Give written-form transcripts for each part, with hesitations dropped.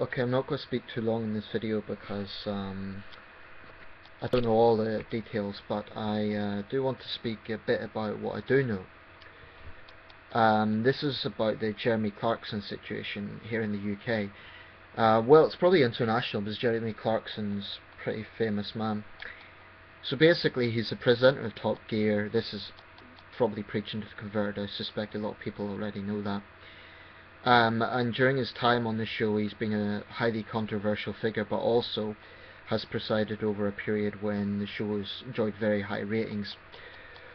Okay, I'm not going to speak too long in this video because I don't know all the details, but I do want to speak a bit about what I do know. This is about the Jeremy Clarkson situation here in the UK. Well, it's probably international because Jeremy Clarkson's a pretty famous man. So basically, he's the presenter of Top Gear. This is probably preaching to the converted. I suspect a lot of people already know that. And during his time on the show, he's been a highly controversial figure, but also has presided over a period when the show has enjoyed very high ratings.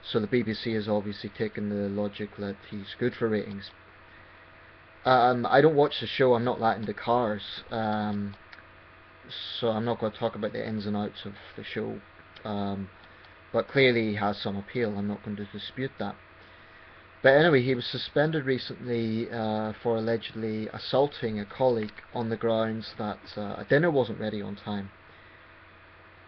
So the BBC has obviously taken the logic that he's good for ratings. I don't watch the show, I'm not that into cars, so I'm not going to talk about the ins and outs of the show, but clearly he has some appeal, I'm not going to dispute that. But anyway, he was suspended recently for allegedly assaulting a colleague on the grounds that a dinner wasn't ready on time.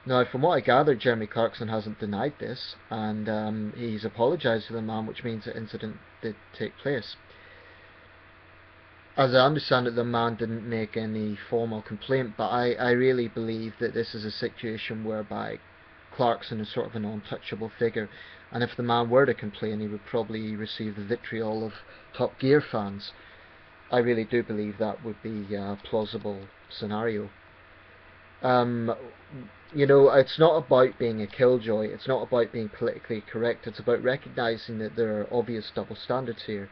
Now, from what I gathered, Jeremy Clarkson hasn't denied this, and he's apologised to the man, which means the incident did take place. As I understand it, the man didn't make any formal complaint, but I really believe that this is a situation whereby Clarkson is sort of an untouchable figure, and if the man were to complain, he would probably receive the vitriol of Top Gear fans. I really do believe that would be a plausible scenario. You know, it's not about being a killjoy, it's not about being politically correct, it's about recognising that there are obvious double standards here.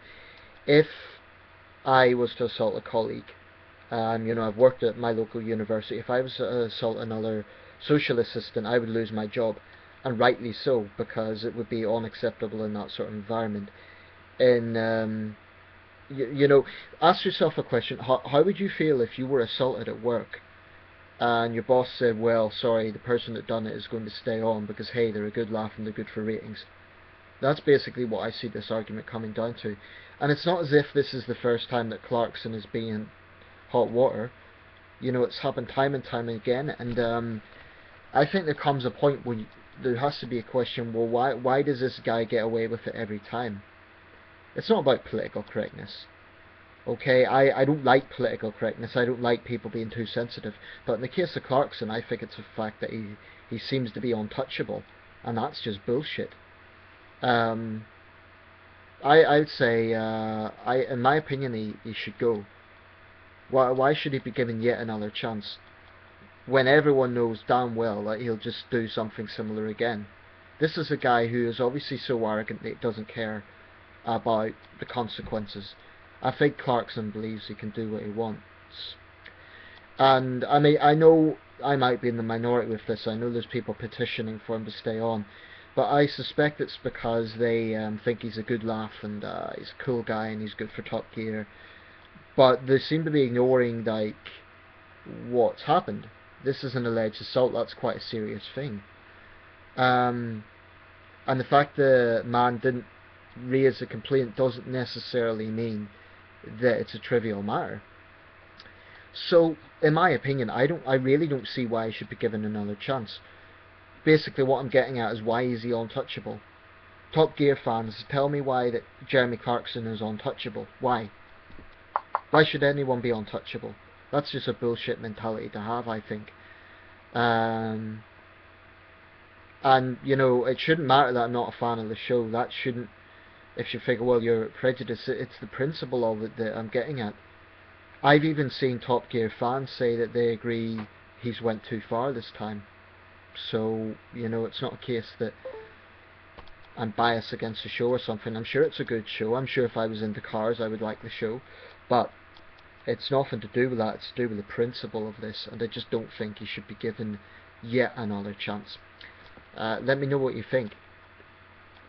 If I was to assault a colleague, you know, I've worked at my local university, if I was to assault another social assistant, I would lose my job, and rightly so, because it would be unacceptable in that sort of environment. You know, ask yourself a question, how would you feel if you were assaulted at work, and your boss said, well, sorry, the person that done it is going to stay on because, hey, they're a good laugh and they're good for ratings. That's basically what I see this argument coming down to. And it's not as if this is the first time that Clarkson has been in hot water. You know, it's happened time and time again, and I think there comes a point when there has to be a question, well, why does this guy get away with it every time? It's not about political correctness. Okay, I don't like political correctness, I don't like people being too sensitive, but in the case of Clarkson, I think it's a fact that he seems to be untouchable, and that's just bullshit. I'd say, in my opinion, he should go. Why should he be given yet another chance, when everyone knows damn well that he'll just do something similar again? This is a guy who is obviously so arrogant that he doesn't care about the consequences. I think Clarkson believes he can do what he wants. And I mean, I know I might be in the minority with this, I know there's people petitioning for him to stay on, but I suspect it's because they think he's a good laugh and he's a cool guy and he's good for Top Gear. But they seem to be ignoring, like, what's happened. This is an alleged assault, that's quite a serious thing. And the fact the man didn't raise a complaint doesn't necessarily mean that it's a trivial matter. So, in my opinion, I really don't see why he should be given another chance. Basically, what I'm getting at is, why is he untouchable? Top Gear fans, tell me why that Jeremy Clarkson is untouchable. Why? Why should anyone be untouchable? That's just a bullshit mentality to have, I think. And, you know, it shouldn't matter that I'm not a fan of the show. That shouldn't, if you figure, well, you're prejudiced, it's the principle of it that I'm getting at. I've even seen Top Gear fans say that they agree he's went too far this time. So, you know, it's not a case that I'm biased against the show or something. I'm sure it's a good show. I'm sure if I was into cars I would like the show. But it's nothing to do with that. It's to do with the principle of this. And I just don't think he should be given yet another chance. Let me know what you think.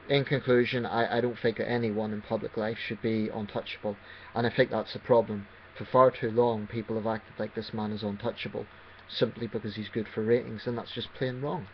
In conclusion, I don't think that anyone in public life should be untouchable. And I think that's the problem. For far too long, people have acted like this man is untouchable, simply because he's good for ratings, and that's just plain wrong.